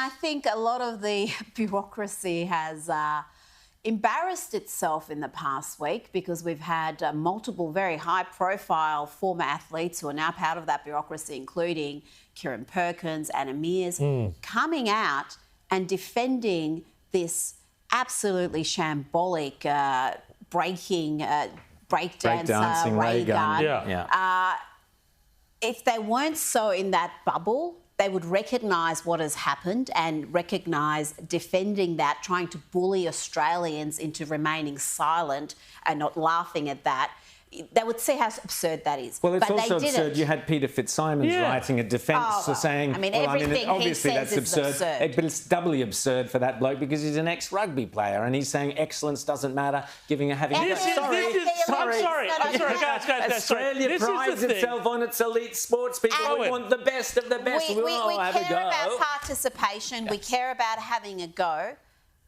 I think a lot of the bureaucracy has embarrassed itself in the past week because we've had multiple very high-profile former athletes who are now part of that bureaucracy, including Kieran Perkins, Anna Mears, coming out and defending this absolutely shambolic breakdancer Raygun. If they weren't so in that bubble, they would recognise what has happened and recognise defending that, trying to bully Australians into remaining silent and not laughing at that. They would see how absurd that is. Well, it's but also absurd. You had Peter Fitzsimons writing a defence saying, obviously that's absurd. But it's doubly absurd for that bloke because he's an ex-rugby player and he's saying excellence doesn't matter, having I'm sorry, guys. Australia prides itself on its elite sports people. We want the best of the best. We care about participation. We care about having a go.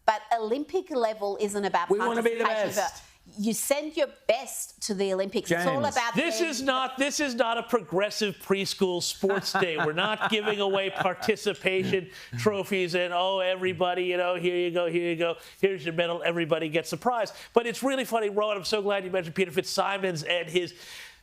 But Olympic level isn't about participation. We want to be the best. You send your best to the Olympics. James. It's all about this is not a progressive preschool sports day. We're not giving away participation trophies and everybody, here you go, here's your medal, everybody gets a prize. But it's really funny, Rowan. I'm so glad you mentioned Peter Fitzsimons and his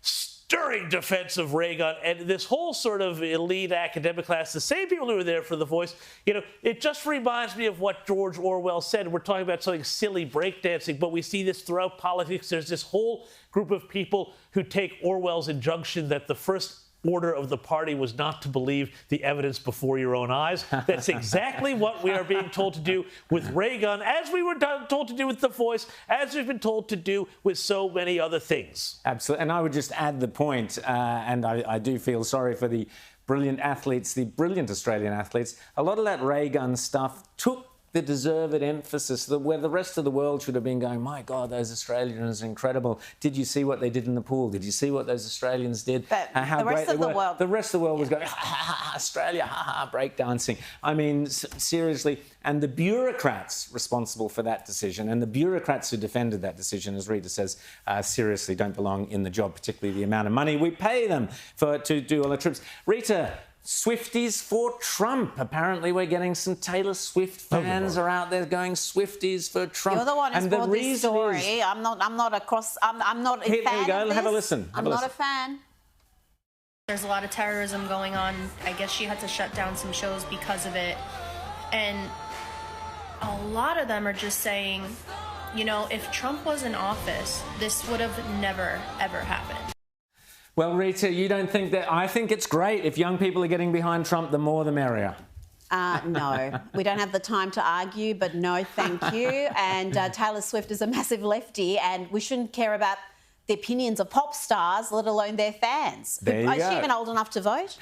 stirring defense of Raygun and this whole sort of elite academic class, the same people who were there for The Voice. It just reminds me of what George Orwell said. We're talking about something silly, breakdancing, but we see this throughout politics. There's this whole group of people who take Orwell's injunction that the first order of the party was not to believe the evidence before your own eyes. That's exactly what we are being told to do with Raygun, as we were told to do with The Voice, as we've been told to do with so many other things. Absolutely. And I would just add the point, and I do feel sorry for the brilliant athletes, the brilliant Australian athletes. A lot of that Raygun stuff took the deserved emphasis where the rest of the world should have been going, my God, those Australians are incredible. Did you see what they did in the pool? Did you see what those Australians did? How great they were. The rest of the world was going, Australia, breakdancing. I mean, seriously. And the bureaucrats responsible for that decision and the bureaucrats who defended that decision, as Rita says, seriously don't belong in the job, particularly the amount of money we pay them to do all the trips. Rita, Swifties for Trump. Apparently, we're getting some Taylor Swift fans are out there going Swifties for Trump. You're the one who's brought this story. I'm not a fan of this. Here we go. Have a listen. I'm not a fan. There's a lot of terrorism going on. I guess she had to shut down some shows because of it. And a lot of them are just saying, if Trump was in office, this would have never, ever happened. Well, Rita, you don't think that? I think it's great. If young people are getting behind Trump, the more the merrier. No, we don't have the time to argue, but no, thank you. And Taylor Swift is a massive lefty, and we shouldn't care about the opinions of pop stars, let alone their fans. There you go. Is she even old enough to vote?